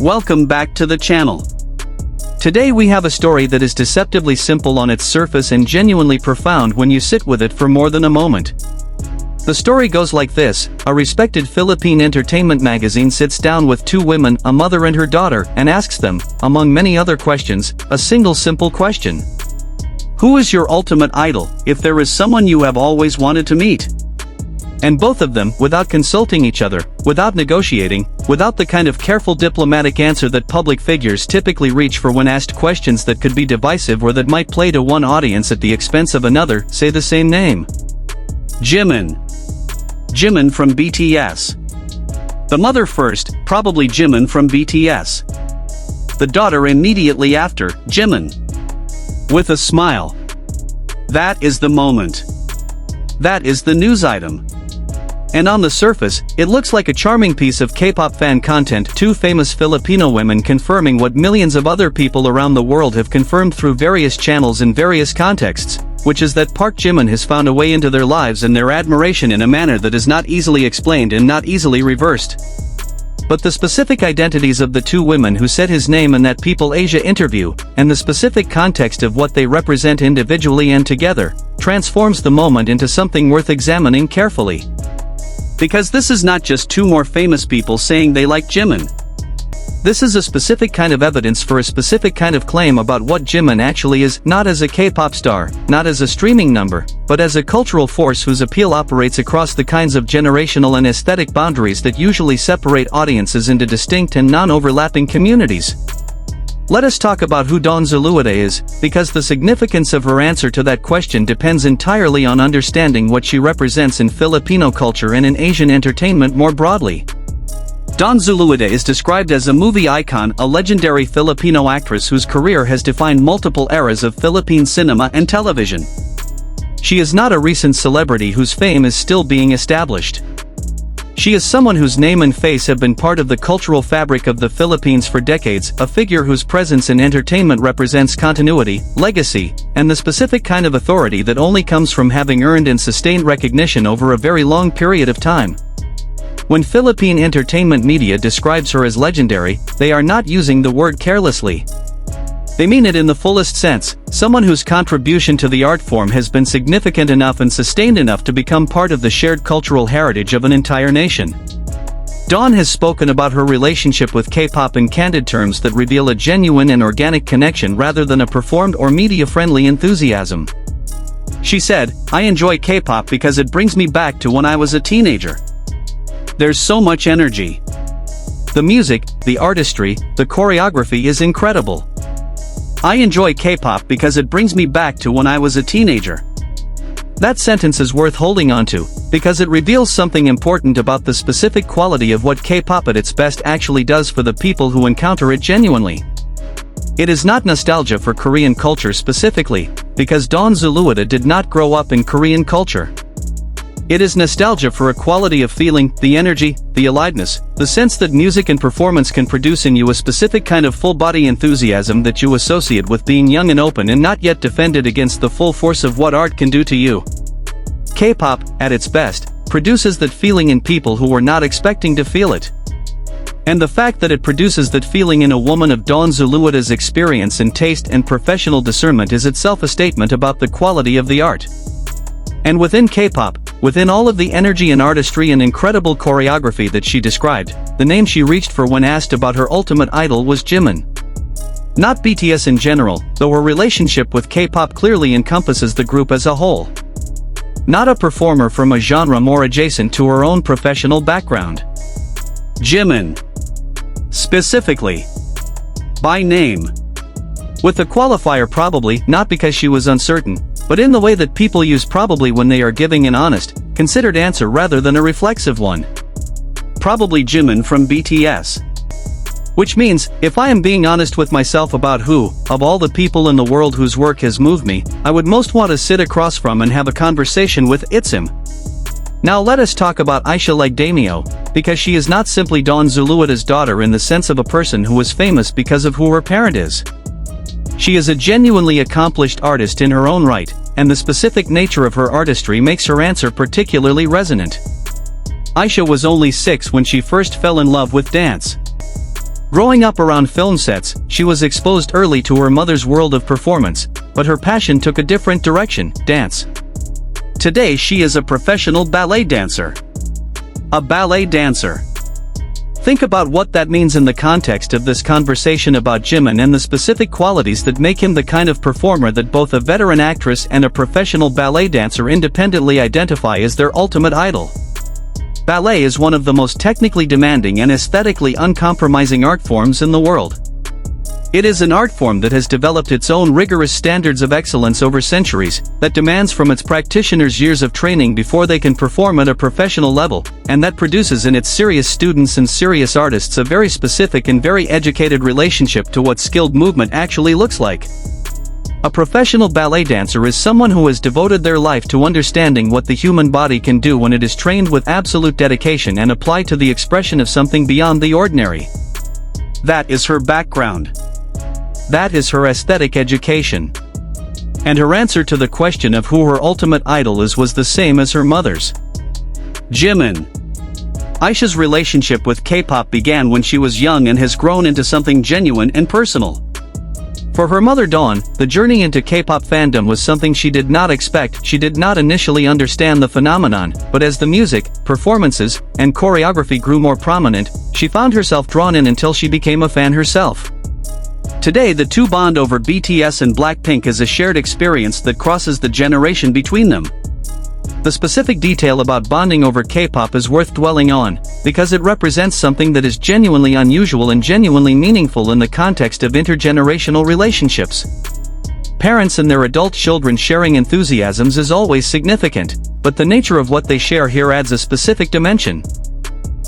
Welcome back to the channel. Today we have a story that is deceptively simple on its surface and genuinely profound when you sit with it for more than a moment. The story goes like this: a respected Philippine entertainment magazine sits down with two women, a mother and her daughter, and asks them, among many other questions, a single simple question. Who is your ultimate idol, if there is someone you have always wanted to meet? And both of them, without consulting each other, without negotiating, without the kind of careful diplomatic answer that public figures typically reach for when asked questions that could be divisive or that might play to one audience at the expense of another, say the same name. Jimin. Jimin from BTS. The mother first, probably Jimin from BTS. The daughter immediately after, Jimin. With a smile. That is the moment. That is the news item. And on the surface, it looks like a charming piece of K-pop fan content, two famous Filipino women confirming what millions of other people around the world have confirmed through various channels in various contexts, which is that ParkJimin has found a way into their lives and their admiration in a manner that is not easily explained and not easily reversed. But the specific identities of the two women who said his name in that People Asia interview, and the specific context of what they represent individually and together, transforms the moment into something worth examining carefully. Because this is not just two more famous people saying they like Jimin. This is a specific kind of evidence for a specific kind of claim about what Jimin actually is, not as a K-pop star, not as a streaming number, but as a cultural force whose appeal operates across the kinds of generational and aesthetic boundaries that usually separate audiences into distinct and non-overlapping communities. Let us talk about who Dawn Zulueta is, because the significance of her answer to that question depends entirely on understanding what she represents in Filipino culture and in Asian entertainment more broadly. Dawn Zulueta is described as a movie icon, a legendary Filipino actress whose career has defined multiple eras of Philippine cinema and television. She is not a recent celebrity whose fame is still being established. She is someone whose name and face have been part of the cultural fabric of the Philippines for decades, a figure whose presence in entertainment represents continuity, legacy, and the specific kind of authority that only comes from having earned and sustained recognition over a very long period of time. When Philippine entertainment media describes her as legendary, they are not using the word carelessly. They mean it in the fullest sense, someone whose contribution to the art form has been significant enough and sustained enough to become part of the shared cultural heritage of an entire nation. Dawn has spoken about her relationship with K-pop in candid terms that reveal a genuine and organic connection rather than a performed or media-friendly enthusiasm. She said, "I enjoy K-pop because it brings me back to when I was a teenager. There's so much energy. The music, the artistry, the choreography is incredible. I enjoy K-pop because it brings me back to when I was a teenager." That sentence is worth holding onto, because it reveals something important about the specific quality of what K-pop at its best actually does for the people who encounter it genuinely. It is not nostalgia for Korean culture specifically, because Dawn Zulueta did not grow up in Korean culture. It is nostalgia for a quality of feeling, the energy, the aliveness, the sense that music and performance can produce in you a specific kind of full-body enthusiasm that you associate with being young and open and not yet defended against the full force of what art can do to you. K-pop, at its best, produces that feeling in people who were not expecting to feel it. And the fact that it produces that feeling in a woman of Dawn Zulueta's experience and taste and professional discernment is itself a statement about the quality of the art. And within K-pop, within all of the energy and artistry and incredible choreography that she described, the name she reached for when asked about her ultimate idol was Jimin. Not BTS in general, though her relationship with K-pop clearly encompasses the group as a whole. Not a performer from a genre more adjacent to her own professional background. Jimin. Specifically. By name. With the qualifier probably, not because she was uncertain, but in the way that people use probably when they are giving an honest, considered answer rather than a reflexive one. Probably Jimin from BTS. Which means, if I am being honest with myself about who, of all the people in the world whose work has moved me, I would most want to sit across from and have a conversation with, it's him. Now let us talk about Aisha like Daimyo, because she is not simply Dawn Zulueta's daughter in the sense of a person who is famous because of who her parent is. She is a genuinely accomplished artist in her own right, and the specific nature of her artistry makes her answer particularly resonant. Aisha was only 6 when she first fell in love with dance. Growing up around film sets, she was exposed early to her mother's world of performance, but her passion took a different direction: dance. Today she is a professional ballet dancer. A ballet dancer. Think about what that means in the context of this conversation about Jimin and the specific qualities that make him the kind of performer that both a veteran actress and a professional ballet dancer independently identify as their ultimate idol. Ballet is one of the most technically demanding and aesthetically uncompromising art forms in the world. It is an art form that has developed its own rigorous standards of excellence over centuries, that demands from its practitioners years of training before they can perform at a professional level, and that produces in its serious students and serious artists a very specific and very educated relationship to what skilled movement actually looks like. A professional ballet dancer is someone who has devoted their life to understanding what the human body can do when it is trained with absolute dedication and applied to the expression of something beyond the ordinary. That is her background. That is her aesthetic education. And her answer to the question of who her ultimate idol is was the same as her mother's. Jimin. Aisha's relationship with K-pop began when she was young and has grown into something genuine and personal. For her mother Dawn, the journey into K-pop fandom was something she did not expect. She did not initially understand the phenomenon, but as the music, performances, and choreography grew more prominent, she found herself drawn in until she became a fan herself. Today the two bond over BTS and Blackpink as a shared experience that crosses the generation between them. The specific detail about bonding over K-pop is worth dwelling on, because it represents something that is genuinely unusual and genuinely meaningful in the context of intergenerational relationships. Parents and their adult children sharing enthusiasms is always significant, but the nature of what they share here adds a specific dimension.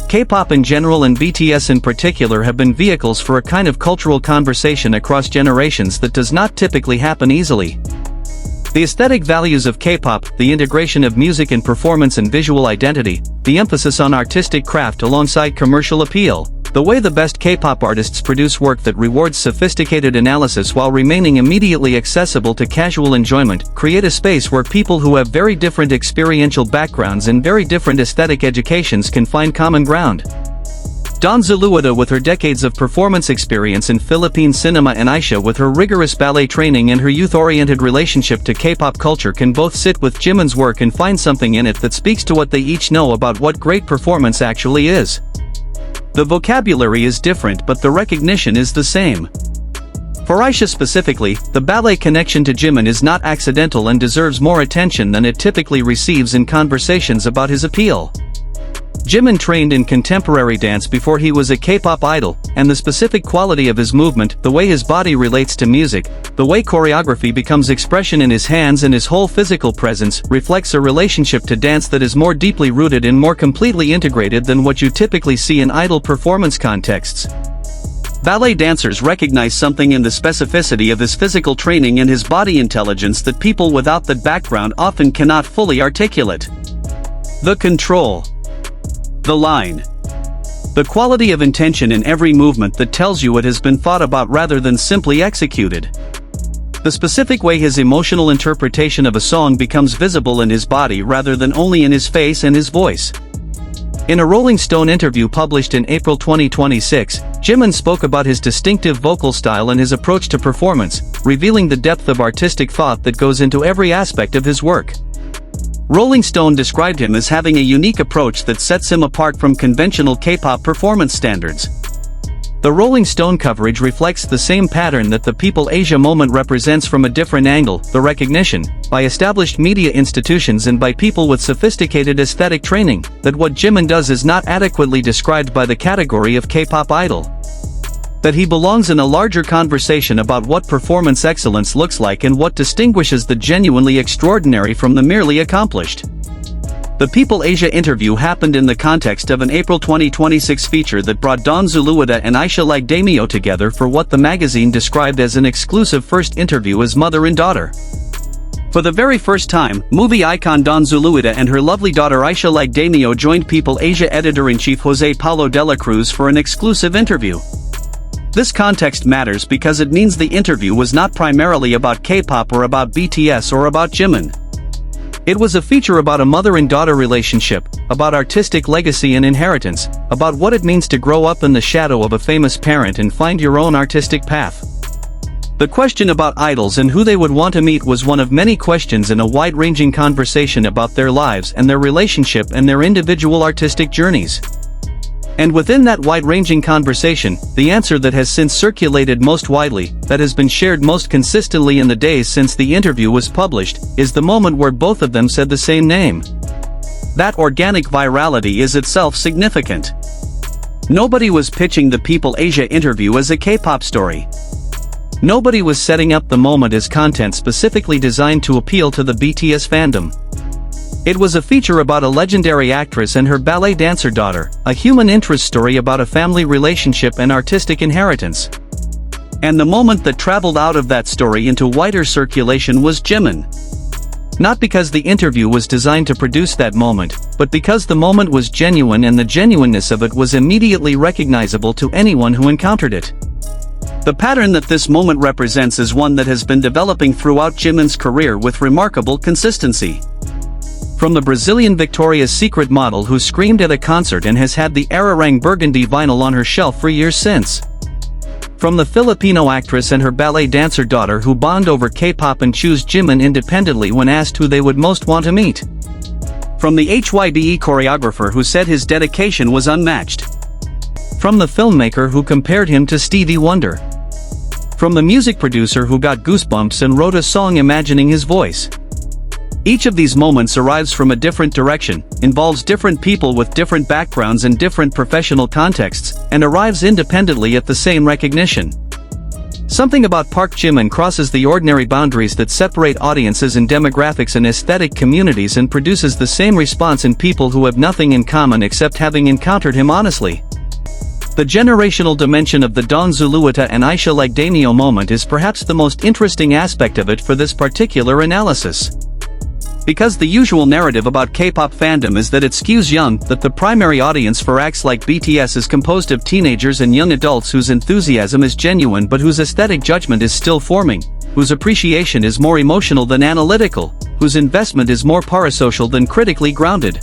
K-pop in general and BTS in particular have been vehicles for a kind of cultural conversation across generations that does not typically happen easily. The aesthetic values of K-pop, the integration of music and performance and visual identity, the emphasis on artistic craft alongside commercial appeal, the way the best K-pop artists produce work that rewards sophisticated analysis while remaining immediately accessible to casual enjoyment, create a space where people who have very different experiential backgrounds and very different aesthetic educations can find common ground. Dawn Zulueta with her decades of performance experience in Philippine cinema and Aisha with her rigorous ballet training and her youth-oriented relationship to K-pop culture can both sit with Jimin's work and find something in it that speaks to what they each know about what great performance actually is. The vocabulary is different but the recognition is the same. For Aisha specifically, the ballet connection to Jimin is not accidental and deserves more attention than it typically receives in conversations about his appeal. Jimin trained in contemporary dance before he was a K-pop idol, and the specific quality of his movement, the way his body relates to music, the way choreography becomes expression in his hands and his whole physical presence, reflects a relationship to dance that is more deeply rooted and more completely integrated than what you typically see in idol performance contexts. Ballet dancers recognize something in the specificity of his physical training and his body intelligence that people without that background often cannot fully articulate. The control. The line. The quality of intention in every movement that tells you it has been thought about rather than simply executed. The specific way his emotional interpretation of a song becomes visible in his body rather than only in his face and his voice. In a Rolling Stone interview published in April 2026, Jimin spoke about his distinctive vocal style and his approach to performance, revealing the depth of artistic thought that goes into every aspect of his work. Rolling Stone described him as having a unique approach that sets him apart from conventional K-pop performance standards. The Rolling Stone coverage reflects the same pattern that the People Asia moment represents from a different angle, the recognition, by established media institutions and by people with sophisticated aesthetic training, that what Jimin does is not adequately described by the category of K-pop idol. That he belongs in a larger conversation about what performance excellence looks like and what distinguishes the genuinely extraordinary from the merely accomplished. The People Asia interview happened in the context of an April 2026 feature that brought Dawn Zulueta and Aisha Like Daimyo together for what the magazine described as an exclusive first interview as mother and daughter. For the very first time, movie icon Dawn Zulueta and her lovely daughter Aisha Like Daimyo joined People Asia editor-in-chief Jose Paulo de la Cruz for an exclusive interview. This context matters because it means the interview was not primarily about K-pop or about BTS or about Jimin. It was a feature about a mother and daughter relationship, about artistic legacy and inheritance, about what it means to grow up in the shadow of a famous parent and find your own artistic path. The question about idols and who they would want to meet was one of many questions in a wide-ranging conversation about their lives and their relationship and their individual artistic journeys. And within that wide-ranging conversation, the answer that has since circulated most widely, that has been shared most consistently in the days since the interview was published, is the moment where both of them said the same name. That organic virality is itself significant. Nobody was pitching the People Asia interview as a K-pop story. Nobody was setting up the moment as content specifically designed to appeal to the BTS fandom. It was a feature about a legendary actress and her ballet dancer daughter, a human interest story about a family relationship and artistic inheritance. And the moment that traveled out of that story into wider circulation was Jimin. Not because the interview was designed to produce that moment, but because the moment was genuine and the genuineness of it was immediately recognizable to anyone who encountered it. The pattern that this moment represents is one that has been developing throughout Jimin's career with remarkable consistency. From the Brazilian Victoria's Secret model who screamed at a concert and has had the Ararang burgundy vinyl on her shelf for years since. From the Filipino actress and her ballet dancer daughter who bond over K-pop and choose Jimin independently when asked who they would most want to meet. From the HYBE choreographer who said his dedication was unmatched. From the filmmaker who compared him to Stevie Wonder. From the music producer who got goosebumps and wrote a song imagining his voice. Each of these moments arrives from a different direction, involves different people with different backgrounds and different professional contexts, and arrives independently at the same recognition. Something about ParkJimin crosses the ordinary boundaries that separate audiences and demographics and aesthetic communities and produces the same response in people who have nothing in common except having encountered him honestly. The generational dimension of the Don Zulueta and Aisha like Daimyo moment is perhaps the most interesting aspect of it for this particular analysis. Because the usual narrative about K-pop fandom is that it skews young, that the primary audience for acts like BTS is composed of teenagers and young adults whose enthusiasm is genuine but whose aesthetic judgment is still forming, whose appreciation is more emotional than analytical, whose investment is more parasocial than critically grounded.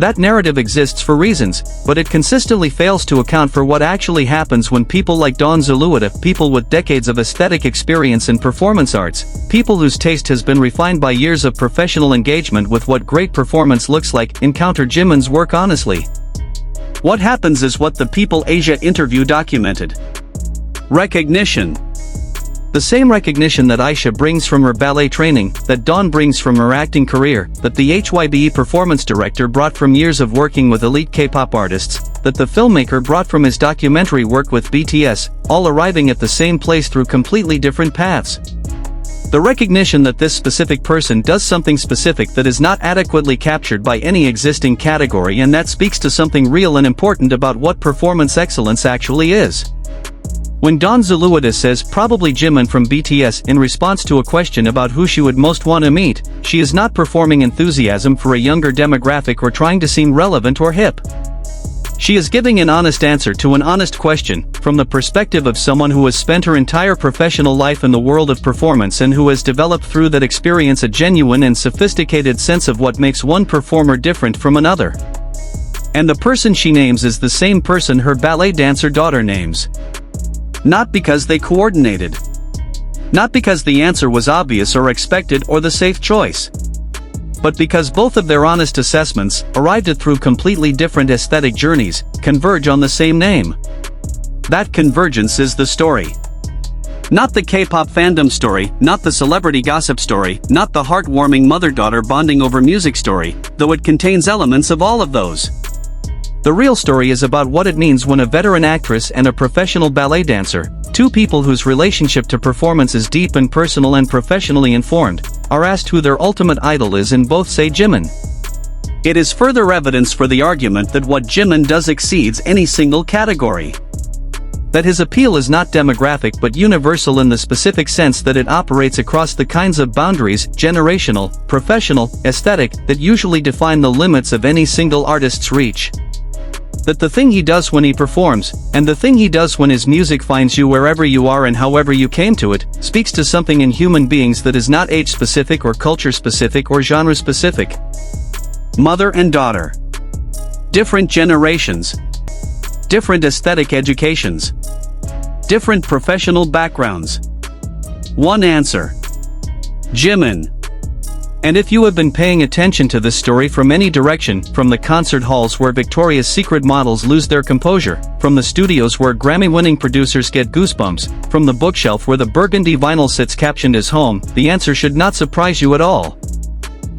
That narrative exists for reasons, but it consistently fails to account for what actually happens when people like Don Zulueta, people with decades of aesthetic experience in performance arts, people whose taste has been refined by years of professional engagement with what great performance looks like, encounter Jimin's work honestly. What happens is what the People Asia interview documented. Recognition. The same recognition that Aisha brings from her ballet training, that Dawn brings from her acting career, that the HYBE performance director brought from years of working with elite K-pop artists, that the filmmaker brought from his documentary work with BTS, all arriving at the same place through completely different paths. The recognition that this specific person does something specific that is not adequately captured by any existing category, and that speaks to something real and important about what performance excellence actually is. When Don Zulueta says probably Jimin from BTS in response to a question about who she would most want to meet, she is not performing enthusiasm for a younger demographic or trying to seem relevant or hip. She is giving an honest answer to an honest question, from the perspective of someone who has spent her entire professional life in the world of performance and who has developed through that experience a genuine and sophisticated sense of what makes one performer different from another. And the person she names is the same person her ballet dancer daughter names. Not because they coordinated. Not because the answer was obvious or expected or the safe choice. But because both of their honest assessments, arrived at through completely different aesthetic journeys, converge on the same name. That convergence is the story. Not the K-pop fandom story, not the celebrity gossip story, not the heartwarming mother-daughter bonding over music story, though it contains elements of all of those. The real story is about what it means when a veteran actress and a professional ballet dancer, two people whose relationship to performance is deep and personal and professionally informed, are asked who their ultimate idol is and both say Jimin. It is further evidence for the argument that what Jimin does exceeds any single category. That his appeal is not demographic but universal in the specific sense that it operates across the kinds of boundaries, generational, professional, aesthetic, that usually define the limits of any single artist's reach. That the thing he does when he performs, and the thing he does when his music finds you wherever you are and however you came to it, speaks to something in human beings that is not age-specific or culture-specific or genre-specific. Mother and daughter. Different generations. Different aesthetic educations. Different professional backgrounds. One answer. Jimin. And if you have been paying attention to this story from any direction, from the concert halls where Victoria's Secret models lose their composure, from the studios where Grammy-winning producers get goosebumps, from the bookshelf where the burgundy vinyl sits captioned as home, the answer should not surprise you at all.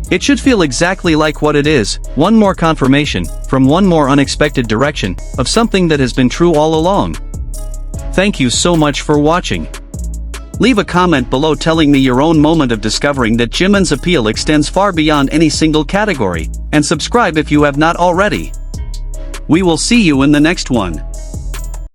It should feel exactly like what it is, one more confirmation, from one more unexpected direction, of something that has been true all along. Thank you so much for watching. Leave a comment below telling me your own moment of discovering that Jimin's appeal extends far beyond any single category, and subscribe if you have not already. We will see you in the next one.